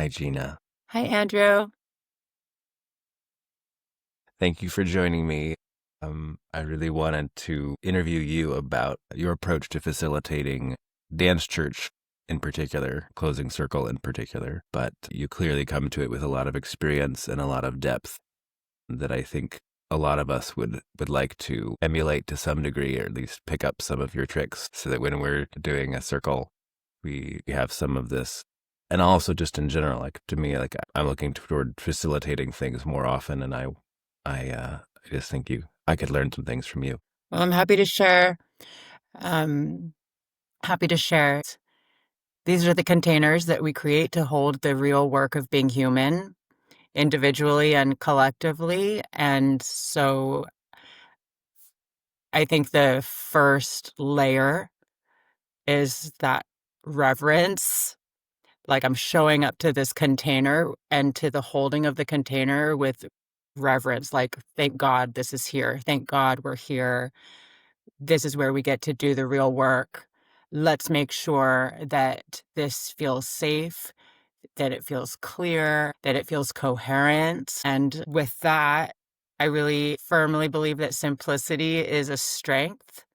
Hi, Gina. Hi, Andrew. Thank you for joining me. I really wanted to interview you about your approach to facilitating Dance Church in particular, Closing Circle in particular, but you clearly come to it with a lot of experience and a lot of depth that I think a lot of us would like to emulate to some degree, or at least pick up some of your tricks so that when we're doing a circle, we have some of this. And also just in general, like to me, like I'm looking toward facilitating things more often, and I just think I could learn some things from you. Well, I'm happy to share. Um, Happy to share. These are the containers that we create to hold the real work of being human, individually and collectively. And so I think the first layer is that reverence. Like I'm showing up to this container and to the holding of the container with reverence. Like, thank God this is here. Thank God we're here. This is where we get to do the real work. Let's make sure that this feels safe, that it feels clear, that it feels coherent. And with that, I really firmly believe that simplicity is a strength.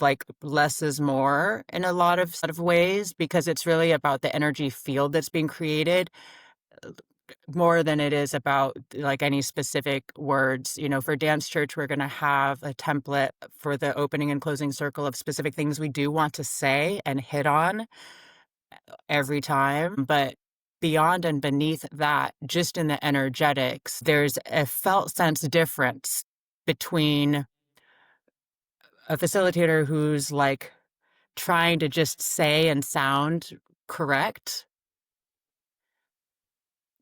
Like less is more in a lot of ways, because it's really about the energy field that's being created more than it is about like any specific words. For Dance Church, we're going to have a template for the opening and closing circle of specific things we do want to say and hit on every time. But beyond and beneath that, just in the energetics, there's a felt sense difference between a facilitator who's like trying to just say and sound correct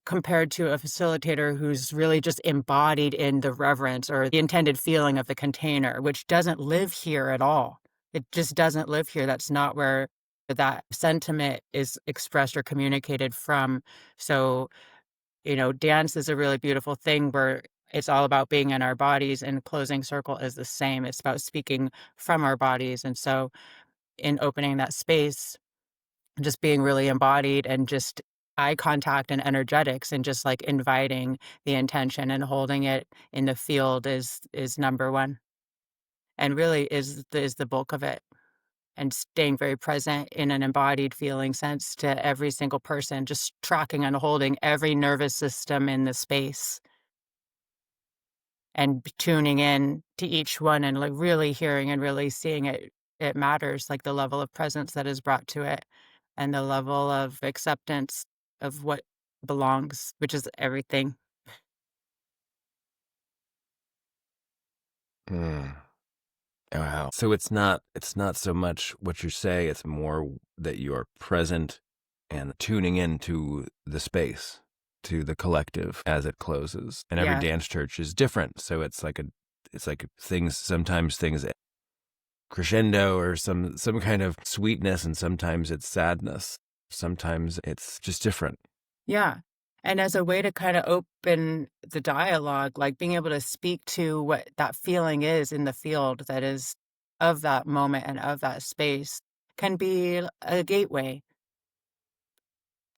compared to a facilitator who's really just embodied in the reverence or the intended feeling of the container, which doesn't live here at all. It just doesn't live here. That's not where that sentiment is expressed or communicated from. So, dance is a really beautiful thing where it's all about being in our bodies, and closing circle is the same. It's about speaking from our bodies. And so in opening that space, just being really embodied and just eye contact and energetics and just like inviting the intention and holding it in the field is number one, and really is the bulk of it, and staying very present in an embodied feeling sense to every single person, just tracking and holding every nervous system in the space and tuning in to each one and like really hearing and really seeing it matters, like the level of presence that is brought to it and the level of acceptance of what belongs, which is everything. Mm. Oh, wow. So it's not so much what you say, it's more that you are present and tuning into the space, to the collective as it closes. And every Yeah. dance church is different. So it's like sometimes things crescendo or some kind of sweetness, and sometimes it's sadness. Sometimes it's just different. Yeah. And as a way to kind of open the dialogue, like being able to speak to what that feeling is in the field that is of that moment and of that space can be a gateway.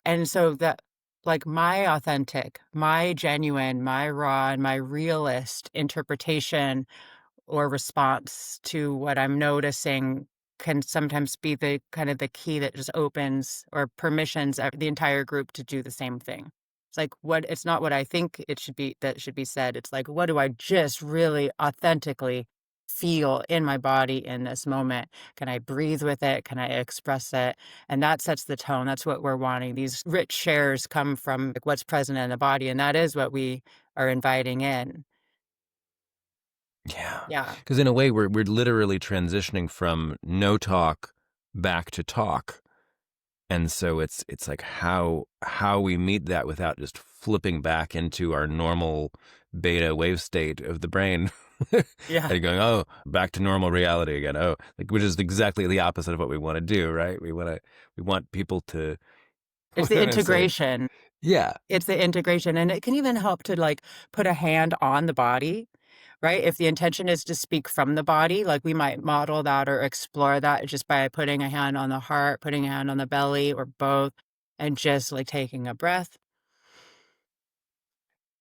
And so that, like, my authentic, my genuine, my raw, and my realist interpretation or response to what I'm noticing can sometimes be the kind of the key that just opens or permissions the entire group to do the same thing. It's like it's not what I think it should be that should be said. It's like, what do I just really authentically feel in my body in this moment? Can I breathe with it? Can I express it? And that sets the tone. That's what we're wanting. These rich shares come from like what's present in the body, and that is what we are inviting in. Yeah. Yeah. Because in a way, we're literally transitioning from no talk back to talk. And so it's like how we meet that without just flipping back into our normal beta wave state of the brain. Yeah. And going, oh, back to normal reality again. Oh, like, which is exactly the opposite of what we want to do, right? We want people to, It's what the am I gonna say? integration. Yeah. It's the integration, and it can even help to, like, put a hand on the body, right? If the intention is to speak from the body, like, we might model that or explore that just by putting a hand on the heart, putting a hand on the belly, or both. and just like taking a breath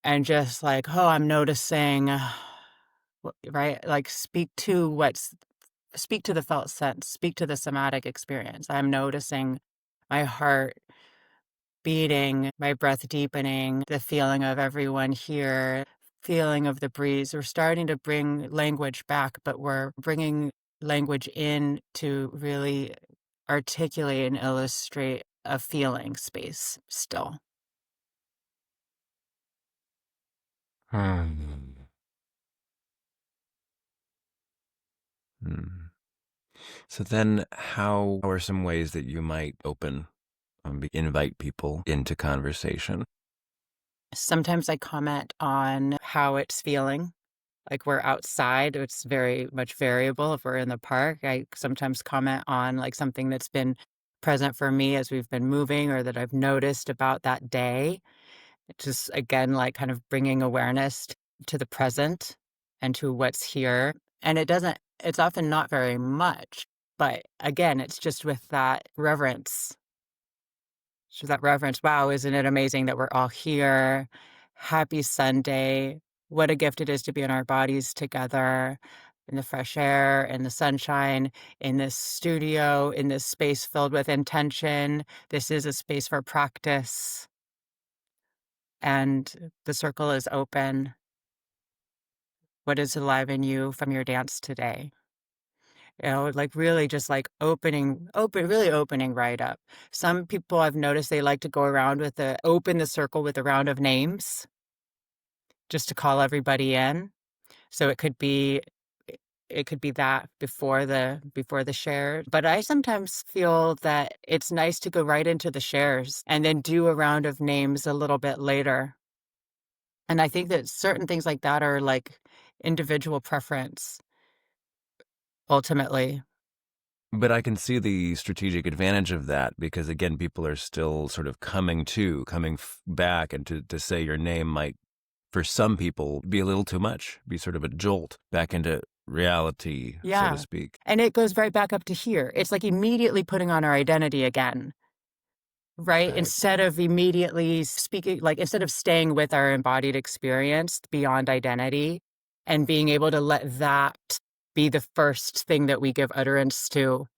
and just like, oh, I'm noticing, right? Like speak to the felt sense, speak to the somatic experience. I'm noticing my heart beating, my breath deepening, the feeling of everyone here, feeling of the breeze. We're starting to bring language back, but we're bringing language in to really articulate and illustrate a feeling space still. Hmm. Hmm. So then, how are some ways that you might invite people into conversation? Sometimes I comment on how it's feeling. Like we're outside, it's very much variable. If we're in the park, I sometimes comment on like something that's been present for me as we've been moving or that I've noticed about that day. Just again, like kind of bringing awareness to the present and to what's here. And it's often not very much, but again, it's just with that reverence. So that reverence, wow, isn't it amazing that we're all here? Happy Sunday. What a gift it is to be in our bodies together, in the fresh air, in the sunshine, in this studio, in this space filled with intention. This is a space for practice, and the circle is open. What is alive in you from your dance today? Like really just like really opening right up. Some people I've noticed they like to go around open the circle with a round of names just to call everybody in. So it could be that before the share. But I sometimes feel that it's nice to go right into the shares and then do a round of names a little bit later. And I think that certain things like that are like individual preference ultimately. But I can see the strategic advantage of that because, again, people are still sort of coming back, and to say your name might, for some people, be a little too much, be sort of a jolt back into reality, so to Yeah. speak. And it goes right back up to here. It's like immediately putting on our identity again, right? Right. Instead of immediately speaking, like instead of staying with our embodied experience beyond identity and being able to let that be the first thing that we give utterance to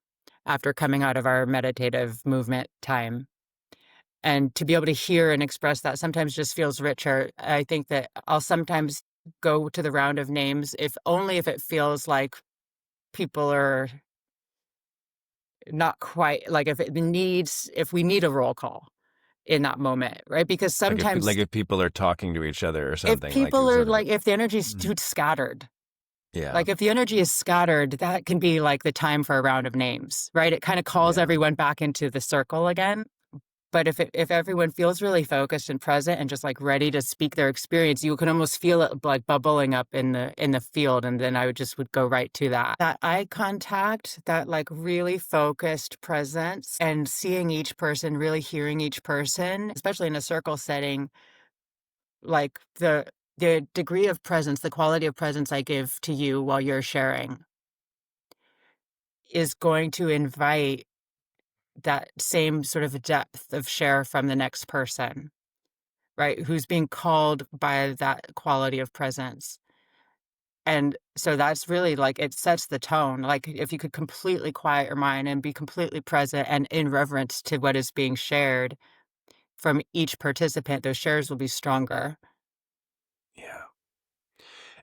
after coming out of our meditative movement time. And to be able to hear and express that sometimes just feels richer. I think that I'll sometimes go to the round of names, if only if it feels like people are not quite like if we need a roll call in that moment, right? Because Like sometimes if people are talking to each other or if something, like people it's are sort of, like, if the energy is mm, too scattered, yeah, like if the energy is scattered, that can be like the time for a round of names, right? It kind of calls yeah. everyone back into the circle again. But if everyone feels really focused and present and just like ready to speak their experience, you can almost feel it like bubbling up in the field. And then would go right to that. That eye contact, that like really focused presence and seeing each person, really hearing each person, especially in a circle setting, like the degree of presence, the quality of presence I give to you while you're sharing is going to invite that same sort of depth of share from the next person, right? Who's being called by that quality of presence. And so that's really like it sets the tone. Like if you could completely quiet your mind and be completely present and in reverence to what is being shared from each participant, those shares will be stronger. Yeah.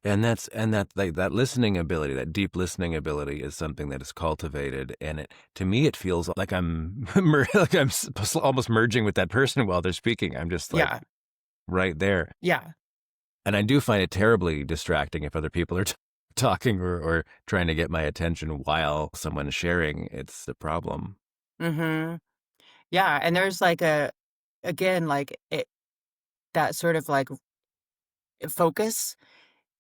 And that like that listening ability, that deep listening ability is something that is cultivated, and to me it feels like I'm like almost merging with that person while they're speaking. I'm just like Yeah. right there. Yeah. And I do find it terribly distracting if other people are talking or trying to get my attention while someone's sharing. It's a problem. Mm-hmm. Yeah. And there's like again, like that sort of like focus.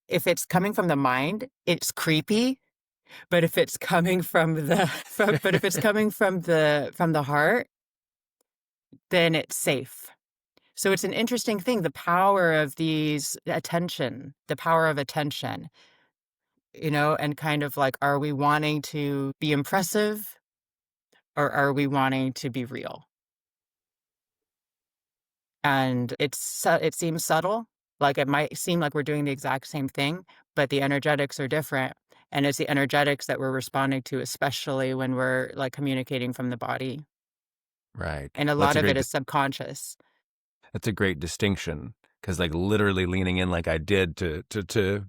If it's coming from the mind, it's creepy. But if it's coming from but if it's coming from the heart, then it's safe. So it's an interesting thing, the power of attention, and kind of like, are we wanting to be impressive or are we wanting to be real? And it seems subtle, like it might seem like we're doing the exact same thing, but the energetics are different. And it's the energetics that we're responding to, especially when we're like communicating from the body. Right. And a Well, lot of it is subconscious. that's a great distinction because like literally leaning in like I did to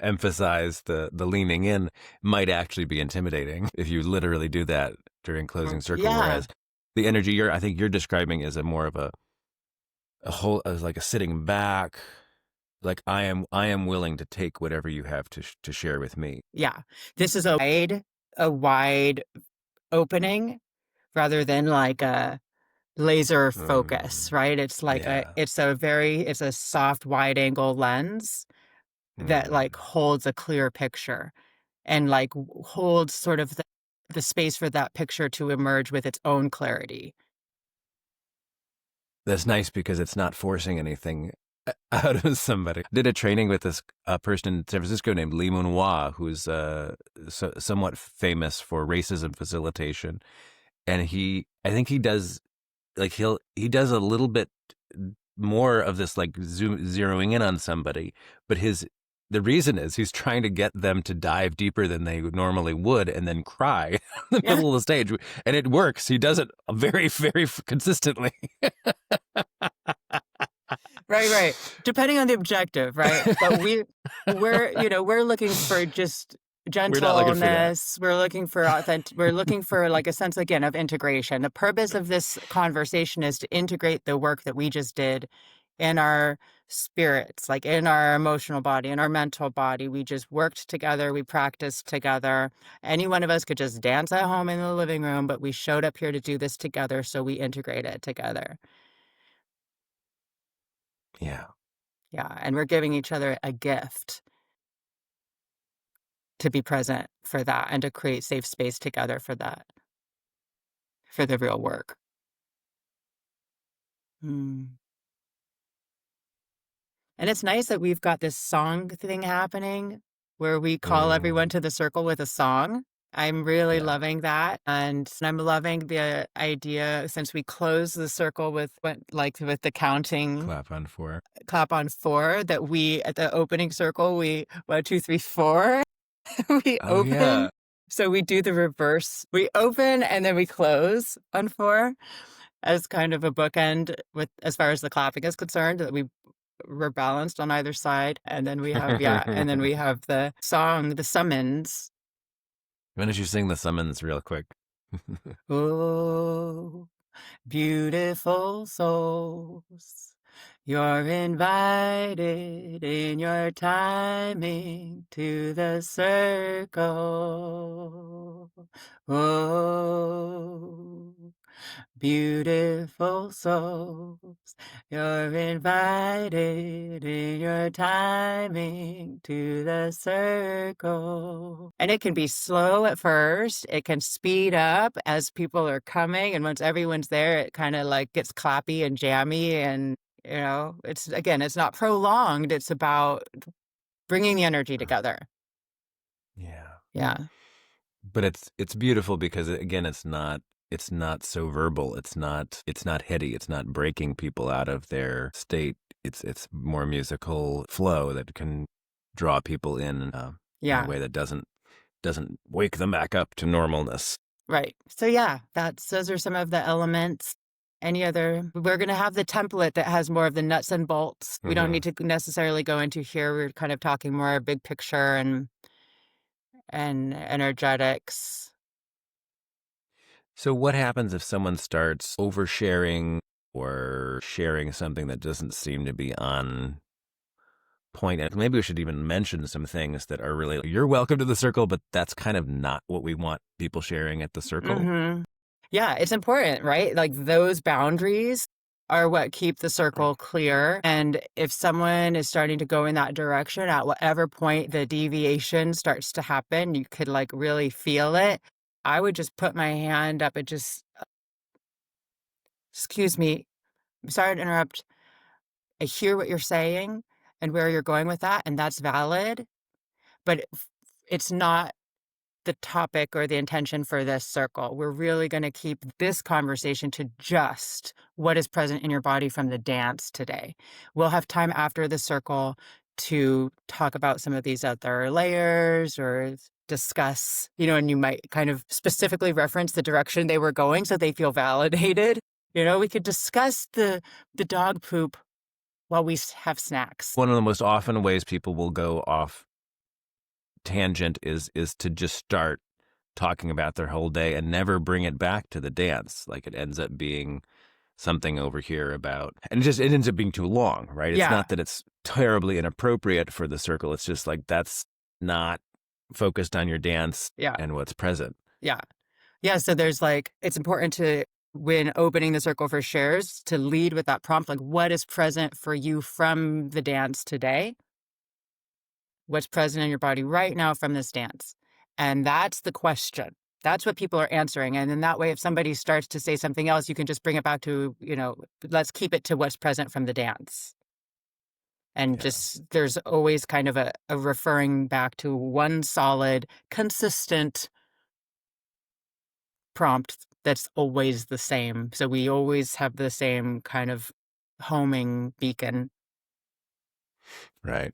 emphasize the leaning in might actually be intimidating if you literally do that during closing circle. Yeah. Whereas the energy I think you're describing is a more of a whole as like a sitting back, like I am willing to take whatever you have to share with me. Yeah. This is a wide opening rather than like a laser focus, right? It's like Yeah. it's a soft wide angle lens that like Mm. holds a clear picture and like holds sort of the space for that picture to emerge with its own clarity. That's nice because it's not forcing anything out of somebody. I did a training with this person in San Francisco named Lee Moon-Hwa, who's somewhat famous for racism facilitation, and I think he does like he does a little bit more of this like zeroing in on somebody, but the reason is he's trying to get them to dive deeper than they normally would and then cry in the Yeah. middle of the stage. And it works. He does it very, very consistently. Right, right. Depending on the objective, right? But we're looking for just We're not looking for that. gentleness. We're looking for we're looking for like a sense again of integration. The purpose of this conversation is to integrate the work that we just did in our spirits, like in our emotional body, in our mental body. We just worked together, we practiced together. Any one of us could just dance at home in the living room, but we showed up here to do this together, so we integrate it together. Yeah. Yeah, and we're giving each other a gift to be present for that and to create safe space together for that, for the real work. Mm. And it's nice that we've got this song thing happening where we call everyone Mm, to the circle with a song. I'm really yeah. loving that. And I'm loving the idea since we close the circle with the counting Clap on four. clap on four that we at the opening circle, we 1, 2, 3, 4. We Oh open. yeah. So we do the reverse. We open and then we close on four as kind of a bookend with as far as the clapping is concerned, that we're balanced on either side. And then we have, yeah, and then we have the song, the summons. Why don't you sing the summons real quick? Oh, beautiful souls, you're invited in your timing to the circle. Oh, beautiful souls, you're invited in your timing to the circle. And it can be slow at first. It can speed up as people are coming. And once everyone's there, it kind of like gets clappy and jammy. And, it's not prolonged. It's about bringing the energy together. Yeah. Yeah. But it's beautiful because again it's not so verbal. It's not heady. It's not breaking people out of their state. It's more musical flow that can draw people in a Yeah. way that doesn't wake them back up to normalness. Right. So yeah, those are some of the elements. We're going to have the template that has more of the nuts and bolts. We don't Hmm. need to necessarily go into here. We're kind of talking more big picture and energetics. So what happens if someone starts oversharing or sharing something that doesn't seem to be on point? And maybe we should even mention some things that are really, you're welcome to the circle, but that's kind of not what we want people sharing at the circle. Hmm. Yeah, it's important, right? Like those boundaries are what keep the circle clear. And if someone is starting to go in that direction, at whatever point the deviation starts to happen, you could like really feel it. I would just put my hand up and just, excuse me, I'm sorry to interrupt. I hear what you're saying and where you're going with that, and that's valid, but it's not the topic or the intention for this circle. We're really going to keep this conversation to just what is present in your body from the dance today. We'll have time after the circle to talk about some of these other layers or discuss, and you might kind of specifically reference the direction they were going so they feel validated. We could discuss the dog poop while we have snacks. One of the most often ways people will go off tangent is to just start talking about their whole day and never bring it back to the dance. Like it ends up being something over here about, and it ends up being too long, right? It's not that it's terribly inappropriate for the circle. It's just like, that's not focused on your dance and what's present. Yeah. So there's it's important to, when opening the circle for shares, to lead with that prompt, like what is present for you from the dance today? What's present in your body right now from this dance? And that's the question. That's what people are answering. And then that way, if somebody starts to say something else, you can just bring it back to, let's keep it to what's present from the dance. And just, there's always kind of a referring back to one solid, consistent prompt that's always the same. So we always have the same kind of homing beacon. Right.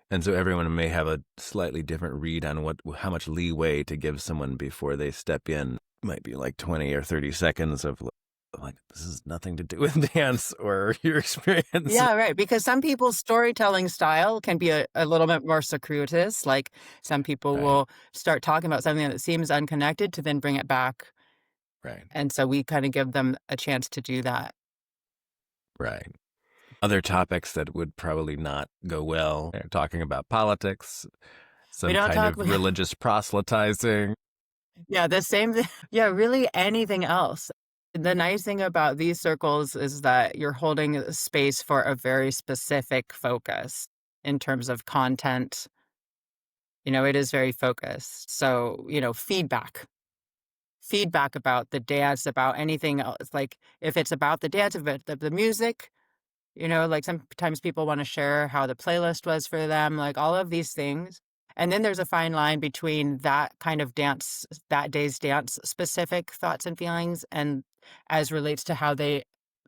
And so everyone may have a slightly different read on how much leeway to give someone before they step in. Might be like 20 or 30 seconds of like, this has nothing to do with dance or your experience. Yeah, right. Because some people's storytelling style can be a little bit more circuitous. Like some people will start talking about something that seems unconnected to then bring it back. Right. And so we kind of give them a chance to do that. Right. Other topics that would probably not go well, talking about politics, some kind of religious proselytizing. Yeah, the same thing. Yeah, really anything else. The nice thing about these circles is that you're holding space for a very specific focus in terms of content. It is very focused. So, feedback about the dance, about anything else. Like if it's about the dance, of the music, like sometimes people want to share how the playlist was for them, like all of these things. And then there's a fine line between that kind of dance, that day's dance specific thoughts and feelings, and as relates to how they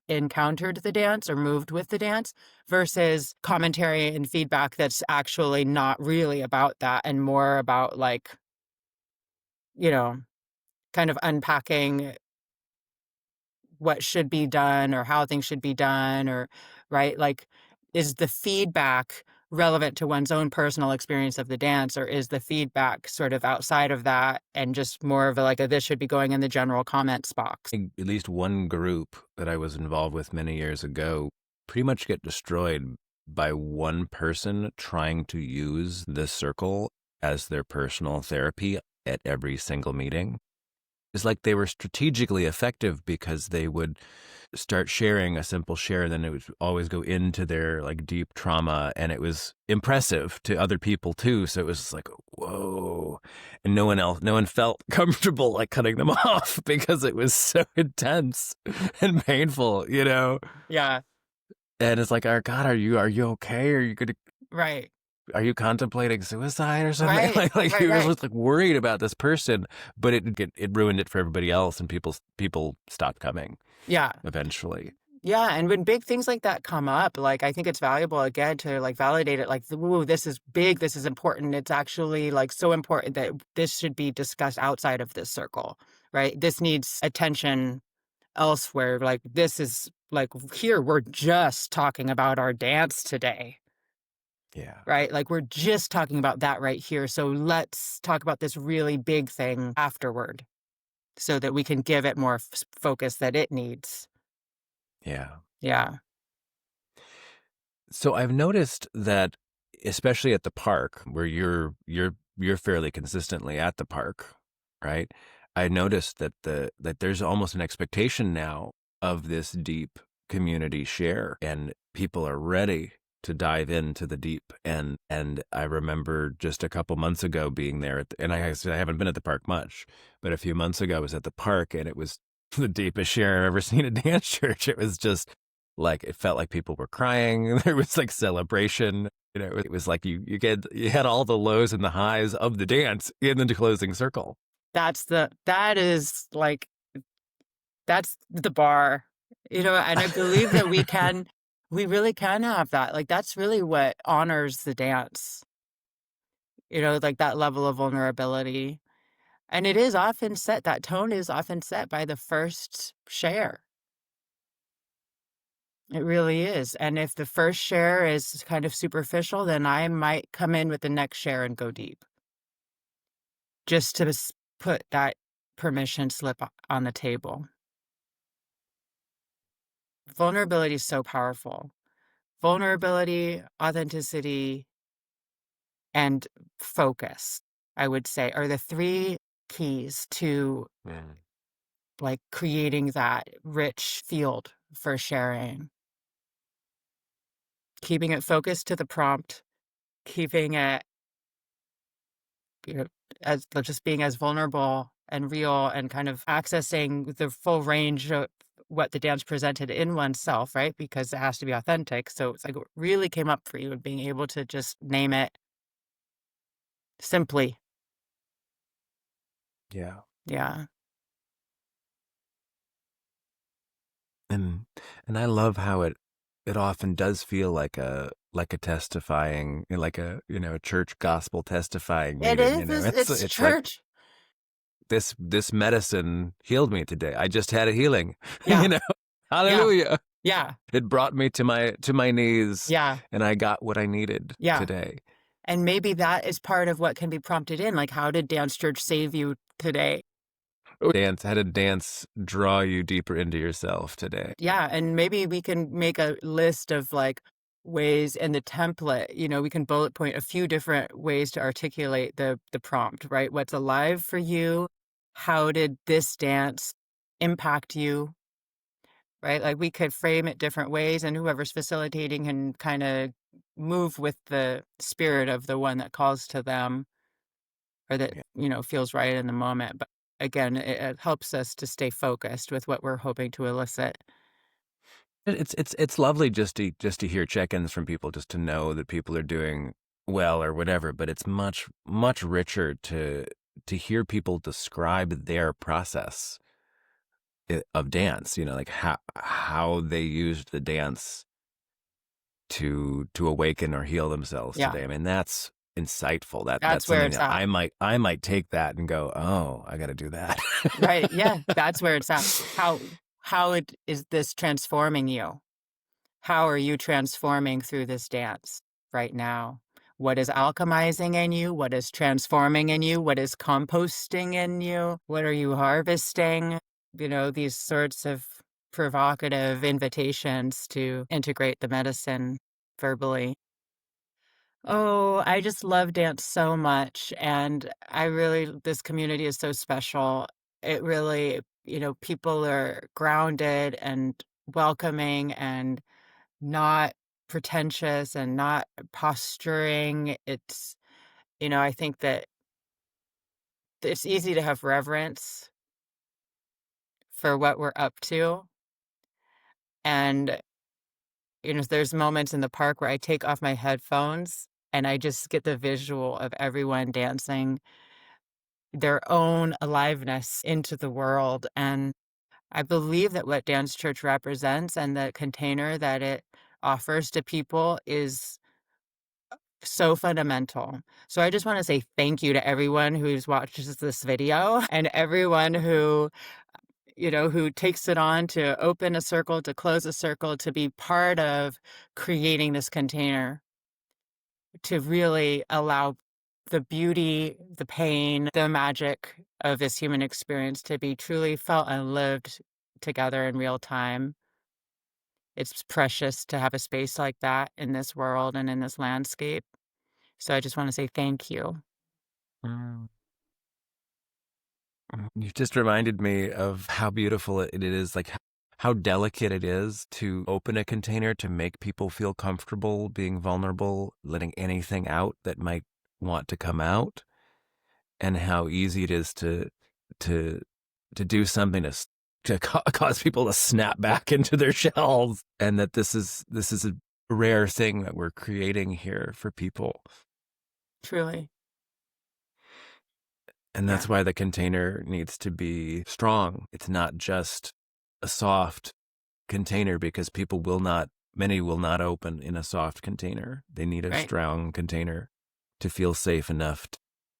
encountered the dance or moved with the dance, versus commentary and feedback that's actually not really about that and more about kind of unpacking what should be done or how things should be done, or right, like is the feedback relevant to one's own personal experience of the dance, or is the feedback sort of outside of that and just more of this should be going in the general comments box? At least one group that I was involved with many years ago pretty much get destroyed by one person trying to use this circle as their personal therapy at every single meeting. It's like they were strategically effective because they would start sharing a simple share, then it would always go into their deep trauma, and it was impressive to other people too. So it was like, whoa. And no one felt comfortable cutting them off because it was so intense and painful, Yeah. And it's like, oh God, are you okay? Are you gonna Right. Are you contemplating suicide or something? Right. Right. You were just worried about this person, but it ruined it for everybody else, and people stopped coming. Yeah. Eventually. Yeah, and when big things like that come up, I think it's valuable again to validate it. Ooh, this is big, this is important. It's actually so important that this should be discussed outside of this circle, right? This needs attention elsewhere. This is here we're just talking about our dance today. Yeah. Right? We're just talking about that right here. So let's talk about this really big thing afterward so that we can give it more focus that it needs. Yeah. Yeah. So I've noticed that, especially at the park, where you're fairly consistently at the park, right? I noticed that there's almost an expectation now of this deep community share, and people are ready to dive into the deep. And I remember just a couple months ago being there, and I haven't been at the park much, but a few months ago I was at the park, and it was the deepest share I've ever seen at Dance Church. It was just it felt like people were crying. There was celebration. It was like you had all the lows and the highs of the dance in the closing circle. That is like, that's the bar, and I believe that we really can have that. Like, that's really what honors the dance, like that level of vulnerability. And it is often set, that tone is often set by the first share. It really is. And if the first share is kind of superficial, then I might come in with the next share and go deep, just to put that permission slip on the table. Vulnerability is so powerful. Vulnerability, authenticity, and focus, I would say, are the three keys to like creating that rich field for sharing. Keeping it focused to the prompt, keeping it, you know, as just being as vulnerable and real and kind of accessing the full range of what the dance presented in oneself, right? Because it has to be authentic. So it's like what really came up for you and being able to just name it simply. Yeah. Yeah. And I love how it often does feel like a testifying, like a church gospel testifying It meeting. is. It's It's like church. this medicine healed me today. I just had a healing. Yeah. Yeah. Hallelujah. Yeah. It brought me to my knees, Yeah. and I got what I needed Yeah. today. And maybe that is part of what can be prompted in. Like, how did Dance Church save you today? How did dance draw you deeper into yourself today? Yeah. And maybe we can make a list of like ways in the template, we can bullet point a few different ways to articulate the prompt, right? What's alive for you? How did this dance impact you? Right? Like, we could frame it different ways, and whoever's facilitating can kind of move with the spirit of the one that calls to them, or that, feels right in the moment. But again, it helps us to stay focused with what we're hoping to elicit. It's lovely just to hear check-ins from people, just to know that people are doing well or whatever, but it's much much richer to hear people describe their process of dance, like how they used the dance to awaken or heal themselves Yeah, today. I mean, that's insightful. That's that's where something it's that at. I might take that and go, "Oh, I got to do that." Right. Yeah, that's where it's at. How it is this transforming you? How are you transforming through this dance right now? What is alchemizing in you? What is transforming in you? What is composting in you? What are you harvesting? These sorts of provocative invitations to integrate the medicine verbally. Oh, I just love dance so much. And this community is so special. It really, people are grounded and welcoming and not pretentious and not posturing. I think that it's easy to have reverence for what we're up to. And, there's moments in the park where I take off my headphones and I just get the visual of everyone dancing their own aliveness into the world. And I believe that what Dance Church represents and the container that it offers to people is so fundamental. So I just want to say thank you to everyone who's watches this video and everyone who takes it on to open a circle, to close a circle, to be part of creating this container, to really allow the beauty, the pain, the magic of this human experience to be truly felt and lived together in real time. It's precious to have a space like that in this world and in this landscape. So I just want to say thank you. Mm. You've just reminded me of how beautiful it is, like how delicate it is to open a container to make people feel comfortable being vulnerable, letting anything out that might want to come out, and how easy it is to do something to cause people to snap back into their shells, and that this is a rare thing that we're creating here for people. Truly. And Yeah. that's why the container needs to be strong. It's not just a soft container, because many will not open in a soft container. They need a Right. strong container to feel safe enough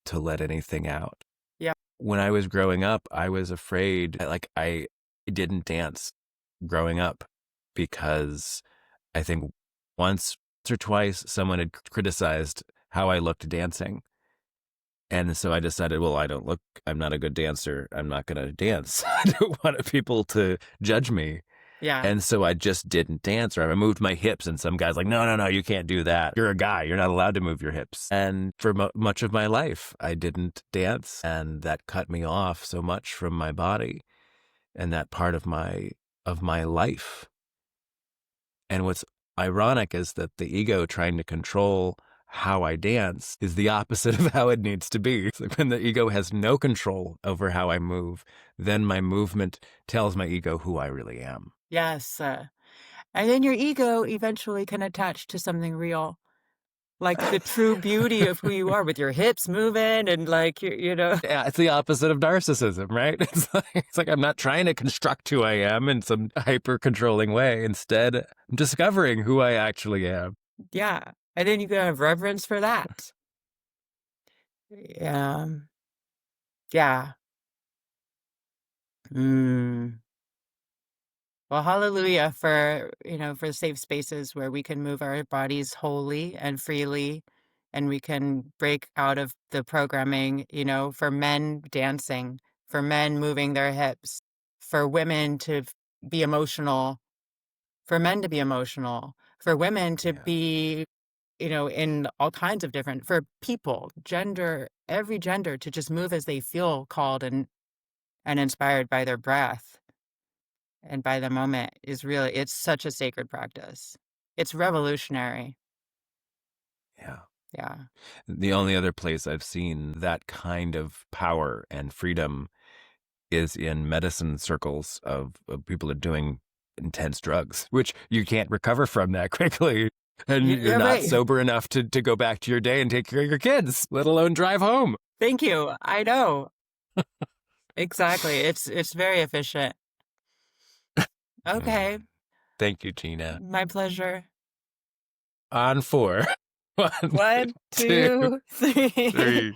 to let anything out. Yeah. When I was growing up, I was afraid, like I didn't dance growing up because I think once or twice someone had criticized how I looked dancing. And so I decided, well, I'm not a good dancer. I'm not going to dance. I don't want people to judge me. Yeah. And so I just didn't dance, or I moved my hips, and some guy's like, no, you can't do that. You're a guy. You're not allowed to move your hips. And for much of my life, I didn't dance, and that cut me off so much from my body and that part of my life. And what's ironic is that the ego trying to control how I dance is the opposite of how it needs to be. It's like when the ego has no control over how I move, then my movement tells my ego who I really am. Yes. And then your ego eventually can attach to something real, like the true beauty of who you are with your hips moving and like, Yeah, it's the opposite of narcissism, right? It's like I'm not trying to construct who I am in some hyper controlling way. Instead, I'm discovering who I actually am. yeah. And then you can have reverence for that. Yeah. Yeah. Mm. Well, hallelujah for safe spaces where we can move our bodies wholly and freely, and we can break out of the programming, for men dancing, for men moving their hips, for women to be emotional, for men to be emotional, for women to Yeah. be, in all kinds of different, for people, gender, every gender to just move as they feel called and inspired by their breath and by the moment it's such a sacred practice. It's revolutionary. Yeah. Yeah. The only other place I've seen that kind of power and freedom is in medicine circles of people that are doing intense drugs, which you can't recover from that quickly. And you're Yeah, not right. sober enough to go back to your day and take care of your kids, let alone drive home. Thank you. I know. Exactly. It's very efficient. Okay. Thank you, Gina. My pleasure. On four. One, One, two, two, three. three.